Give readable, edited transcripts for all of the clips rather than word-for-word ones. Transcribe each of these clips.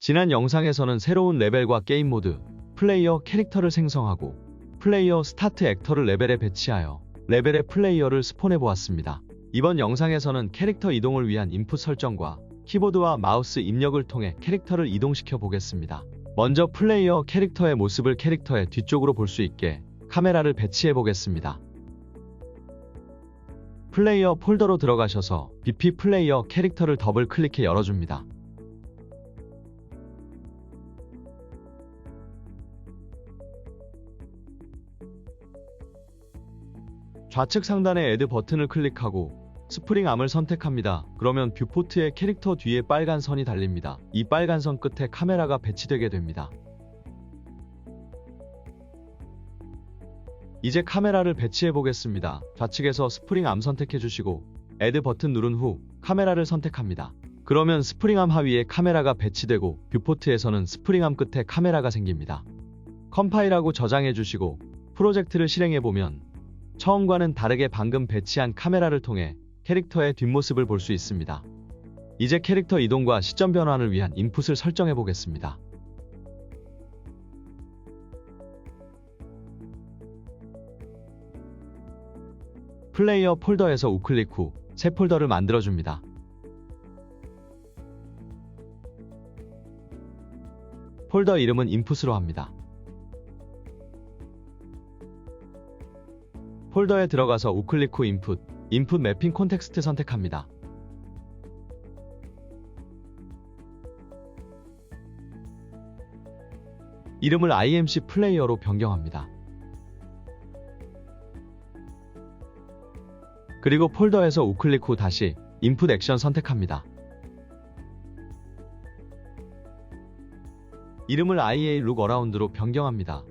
지난 영상에서는 새로운 레벨과 게임 모드, 플레이어 캐릭터를 생성하고 플레이어 스타트 액터를 레벨에 배치하여 레벨의 플레이어를 스폰해 보았습니다. 이번 영상에서는 캐릭터 이동을 위한 인풋 설정과 키보드와 마우스 입력을 통해 캐릭터를 이동시켜 보겠습니다. 먼저 플레이어 캐릭터의 모습을 캐릭터의 뒤쪽으로 볼 수 있게 카메라를 배치해 보겠습니다. 플레이어 폴더로 들어가셔서 BP 플레이어 캐릭터를 더블 클릭해 열어줍니다. 좌측 상단의 애드 버튼을 클릭하고 스프링암을 선택합니다. 그러면 뷰포트의 캐릭터 뒤에 빨간 선이 달립니다. 이 빨간 선 끝에 카메라가 배치되게 됩니다. 이제 카메라를 배치해 보겠습니다. 좌측에서 스프링암 선택해 주시고 애드 버튼 누른 후 카메라를 선택합니다. 그러면 스프링암 하위에 카메라가 배치되고 뷰포트에서는 스프링암 끝에 카메라가 생깁니다. 컴파일하고 저장해 주시고 프로젝트를 실행해 보면 처음과는 다르게 방금 배치한 카메라를 통해 캐릭터의 뒷모습을 볼 수 있습니다. 이제 캐릭터 이동과 시점 변환을 위한 인풋을 설정해 보겠습니다. 플레이어 폴더에서 우클릭 후 새 폴더를 만들어줍니다. 폴더 이름은 인풋으로 합니다. 폴더에 들어가서 우클릭 후 인풋 매핑 콘텍스트 선택합니다. 이름을 IMC 플레이어로 변경합니다. 그리고 폴더에서 우클릭 후 다시 인풋 액션 선택합니다. 이름을 IA 룩 어라운드로 변경합니다.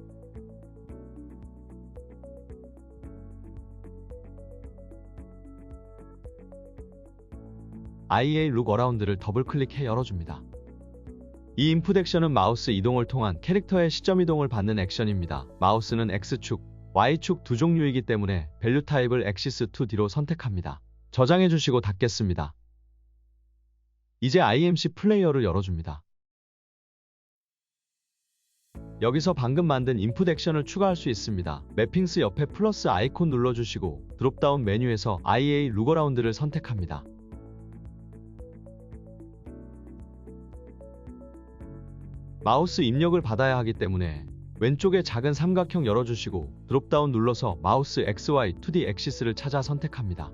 IA 룩 어라운드를 더블 클릭해 열어줍니다. 이 인풋 액션은 마우스 이동을 통한 캐릭터의 시점 이동을 받는 액션입니다. 마우스는 X축, Y축 두 종류이기 때문에 밸류 타입을 액시스 2D로 선택합니다. 저장해 주시고 닫겠습니다. 이제 IMC 플레이어를 열어줍니다. 여기서 방금 만든 인풋 액션을 추가할 수 있습니다. 매핑스 옆에 플러스 아이콘 눌러주시고 드롭다운 메뉴에서 IA 룩 어라운드를 선택합니다. 마우스 입력을 받아야 하기 때문에 왼쪽에 작은 삼각형 열어주시고 드롭다운 눌러서 마우스 XY 2D 액시스를 찾아 선택합니다.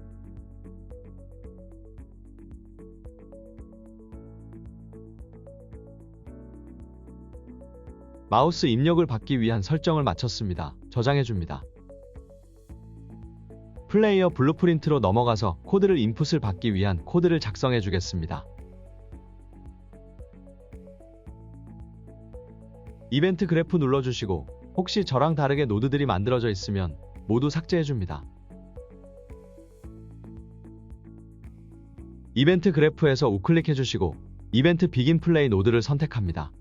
마우스 입력을 받기 위한 설정을 마쳤습니다. 저장해줍니다. 플레이어 블루프린트로 넘어가서 코드를 인풋을 받기 위한 코드를 작성해 주겠습니다. 이벤트 그래프 눌러주시고 혹시 저랑 다르게 노드들이 만들어져 있으면 모두 삭제해줍니다. 이벤트 그래프에서 우클릭해주시고 이벤트 비긴 플레이 노드를 선택합니다.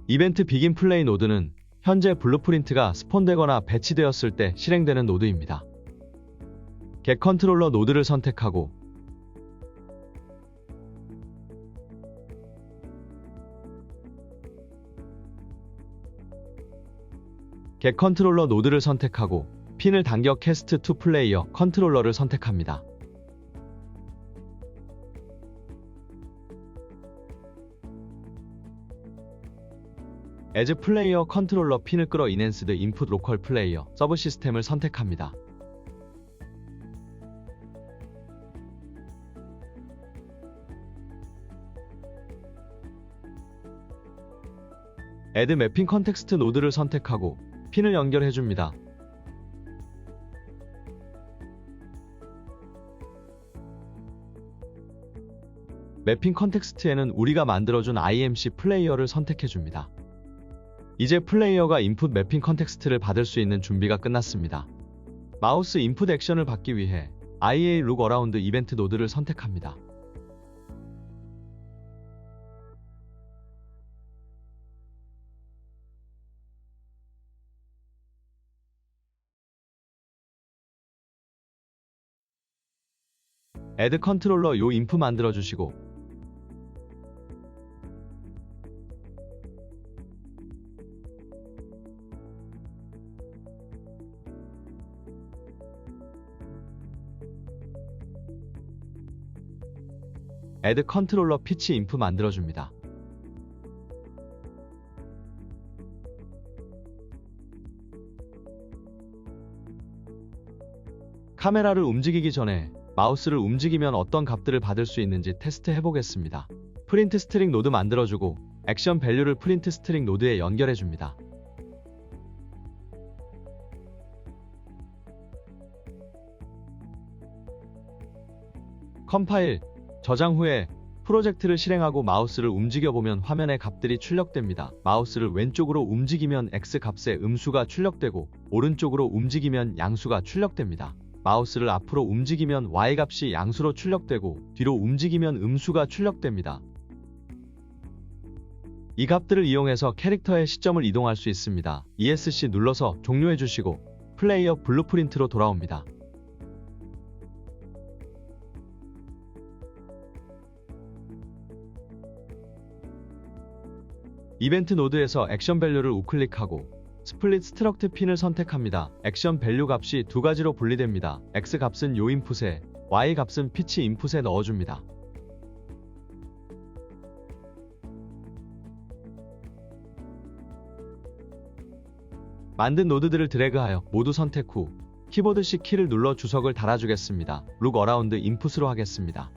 이벤트 비긴 플레이 노드는 현재 블루프린트가 스폰되거나 배치되었을 때 실행되는 노드입니다. 겟 컨트롤러 노드를 선택하고 겟 컨트롤러 노드를 선택하고 핀을 당겨 캐스트 투 플레이어 컨트롤러를 선택합니다. As 플레이어 컨트롤러 핀을 끌어 인핸스드 인풋 로컬 플레이어 서브 시스템을 선택합니다. 애드 매핑 컨텍스트 노드를 선택하고 핀을 연결해줍니다. 매핑 컨텍스트에는 우리가 만들어준 IMC 플레이어를 선택해줍니다. 이제 플레이어가 인풋 매핑 컨텍스트를 받을 수 있는 준비가 끝났습니다. 마우스 인풋 액션을 받기 위해 IA 룩 어라운드 이벤트 노드를 선택합니다. add 컨트롤러 요 인프 만들어주시고 add 컨트롤러 피치 인프 만들어줍니다. 카메라를 움직이기 전에 마우스를 움직이면 어떤 값들을 받을 수 있는지 테스트 해보겠습니다. 프린트 스트링 노드 만들어주고 액션 밸류를 프린트 스트링 노드에 연결해줍니다. 컴파일, 저장 후에 프로젝트를 실행하고 마우스를 움직여보면 화면에 값들이 출력됩니다. 마우스를 왼쪽으로 움직이면 X 값의 음수가 출력되고 오른쪽으로 움직이면 양수가 출력됩니다. 마우스를 앞으로 움직이면 Y 값이 양수로 출력되고 뒤로 움직이면 음수가 출력됩니다. 이 값들을 이용해서 캐릭터의 시점을 이동할 수 있습니다. ESC 눌러서 종료해주시고 플레이어 블루프린트로 돌아옵니다. 이벤트 노드에서 액션 밸류를 우클릭하고 스플릿 스트럭트 핀을 선택합니다. 액션 밸류 값이 두 가지로 분리됩니다. X 값은 요 인풋에, Y 값은 피치 인풋에 넣어줍니다. 만든 노드들을 드래그하여 모두 선택 후 키보드 C 키를 눌러 주석을 달아주겠습니다. 룩 어라운드 인풋으로 하겠습니다.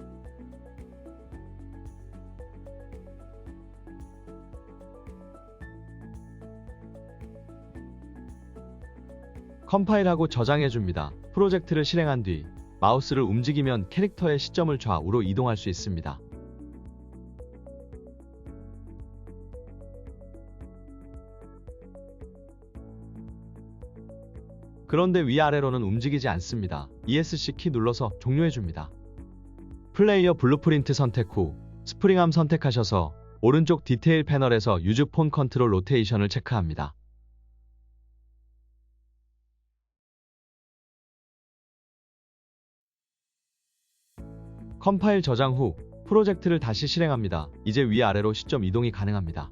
컴파일하고 저장해줍니다. 프로젝트를 실행한 뒤 마우스를 움직이면 캐릭터의 시점을 좌우로 이동할 수 있습니다. 그런데 위아래로는 움직이지 않습니다. ESC 키 눌러서 종료해줍니다. 플레이어 블루프린트 선택 후 스프링암 선택하셔서 오른쪽 디테일 패널에서 유즈 폰 컨트롤 로테이션을 체크합니다. 컴파일 저장 후 프로젝트를 다시 실행합니다. 이제 위아래로 시점 이동이 가능합니다.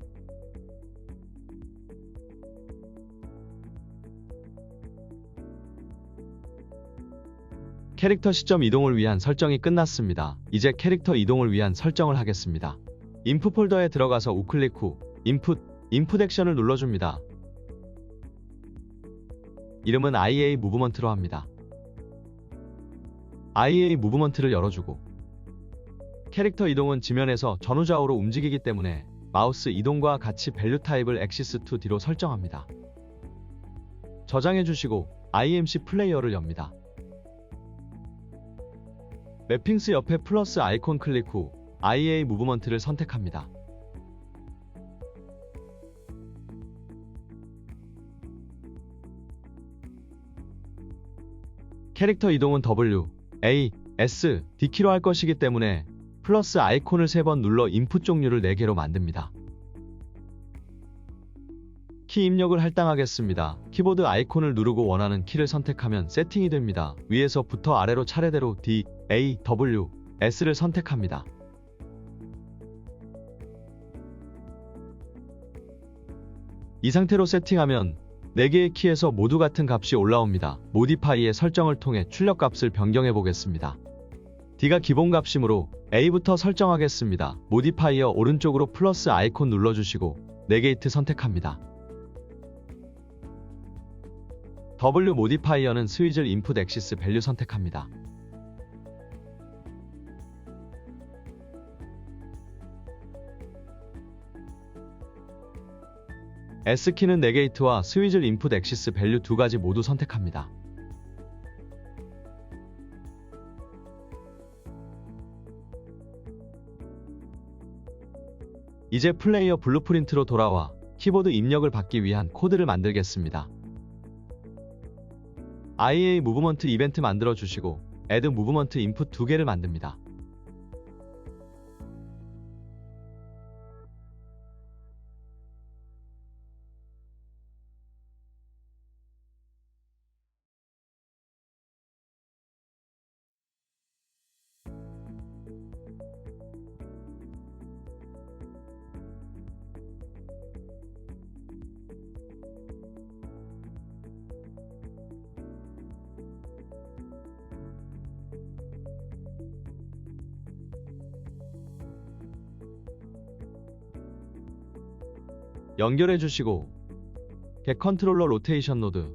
캐릭터 시점 이동을 위한 설정이 끝났습니다. 이제 캐릭터 이동을 위한 설정을 하겠습니다. 인풋 폴더에 들어가서 우클릭 후 인풋 액션을 눌러줍니다. 이름은 IA 무브먼트로 합니다. IA 무브먼트를 열어주고 캐릭터 이동은 지면에서 전후좌우로 움직이기 때문에 마우스 이동과 같이 밸류 타입을 액시스 투 D로 설정합니다. 저장해주시고 IMC 플레이어를 엽니다. 매핑스 옆에 플러스 아이콘 클릭 후 IA 무브먼트를 선택합니다. 캐릭터 이동은 W, A, S, D키로 할 것이기 때문에 플러스 아이콘을 3번 눌러 인풋 종류를 4개로 만듭니다. 키 입력을 할당하겠습니다. 키보드 아이콘을 누르고 원하는 키를 선택하면 세팅이 됩니다. 위에서부터 아래로 차례대로 D, A, W, S를 선택합니다. 이 상태로 세팅하면 4개의 키에서 모두 같은 값이 올라옵니다. 모디파이의 설정을 통해 출력 값을 변경해 보겠습니다. D가 기본 값이므로 A부터 설정하겠습니다. 모디파이어 오른쪽으로 플러스 아이콘 눌러주시고 네게이트 선택합니다. W 모디파이어는 스위즐 인풋 액시스 밸류 선택합니다. S키는 네게이트와 스위즐 인풋 액시스 밸류 두 가지 모두 선택합니다. 이제 플레이어 블루프린트로 돌아와 키보드 입력을 받기 위한 코드를 만들겠습니다. IA 무브먼트 이벤트 만들어 주시고 add 무브먼트 인풋 2개를 만듭니다. 연결해 주시고 겟 컨트롤러 로테이션 노드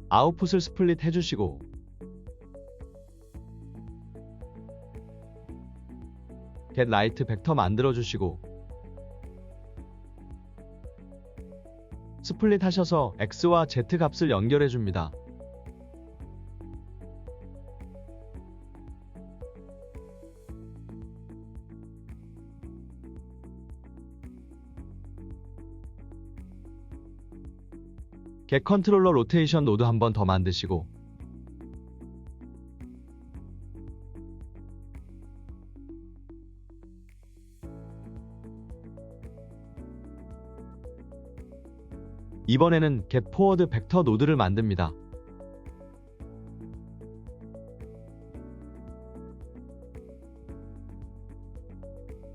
아웃풋을 스플릿 해주시고 겟 라이트 벡터 만들어주시고 스플릿 하셔서 X와 Z 값을 연결해줍니다. 겟 컨트롤러 로테이션 노드 한 번 더 만드시고 이번에는 겟 포워드 벡터 노드를 만듭니다.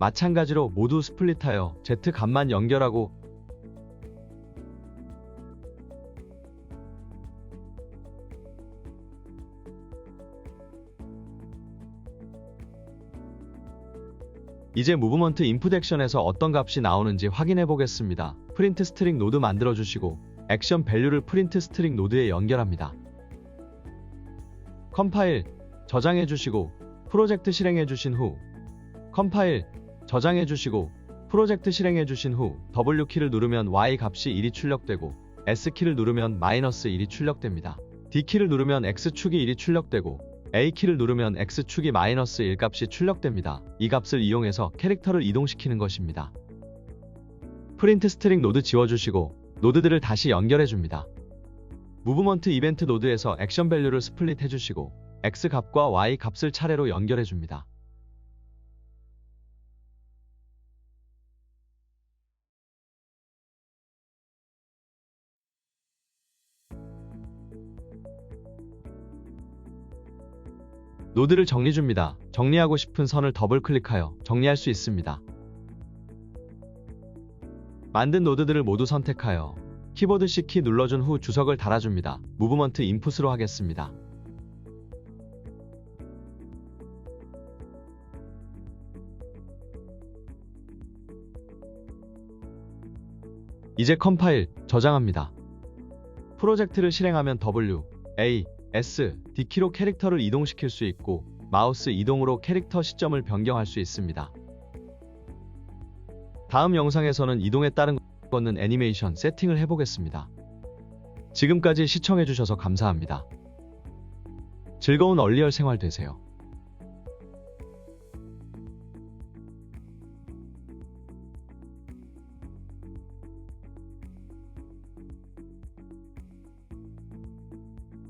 마찬가지로 모두 스플릿하여 Z 값만 연결하고 이제 무브먼트 인풋 액션에서 어떤 값이 나오는지 확인해 보겠습니다. 프린트 스트링 노드 만들어 주시고 액션 밸류를 프린트 스트링 노드에 연결합니다. 컴파일, 저장해 주시고 프로젝트 실행해 주신 후 컴파일, 저장해 주시고 프로젝트 실행해 주신 후 W키를 누르면 Y 값이 1이 출력되고 S키를 누르면 -1이 출력됩니다. D키를 누르면 X축이 1이 출력되고 A키를 누르면 X축이 -1 값이 출력됩니다. 이 값을 이용해서 캐릭터를 이동시키는 것입니다. 프린트 스트링 노드 지워주시고 노드들을 다시 연결해줍니다. 무브먼트 이벤트 노드에서 액션 밸류를 스플릿 해주시고 X 값과 Y 값을 차례로 연결해줍니다. 노드를 정리줍니다. 정리하고 싶은 선을 더블 클릭하여 정리할 수 있습니다. 만든 노드들을 모두 선택하여 키보드 C키 눌러준 후 주석을 달아줍니다. 무브먼트 인풋으로 하겠습니다. 이제 컴파일, 저장합니다. 프로젝트를 실행하면 W, A, S, D키로 캐릭터를 이동시킬 수 있고 마우스 이동으로 캐릭터 시점을 변경할 수 있습니다. 다음 영상에서는 이동에 따른 걷는 애니메이션 세팅을 해보겠습니다. 지금까지 시청해주셔서 감사합니다. 즐거운 얼리얼 생활 되세요.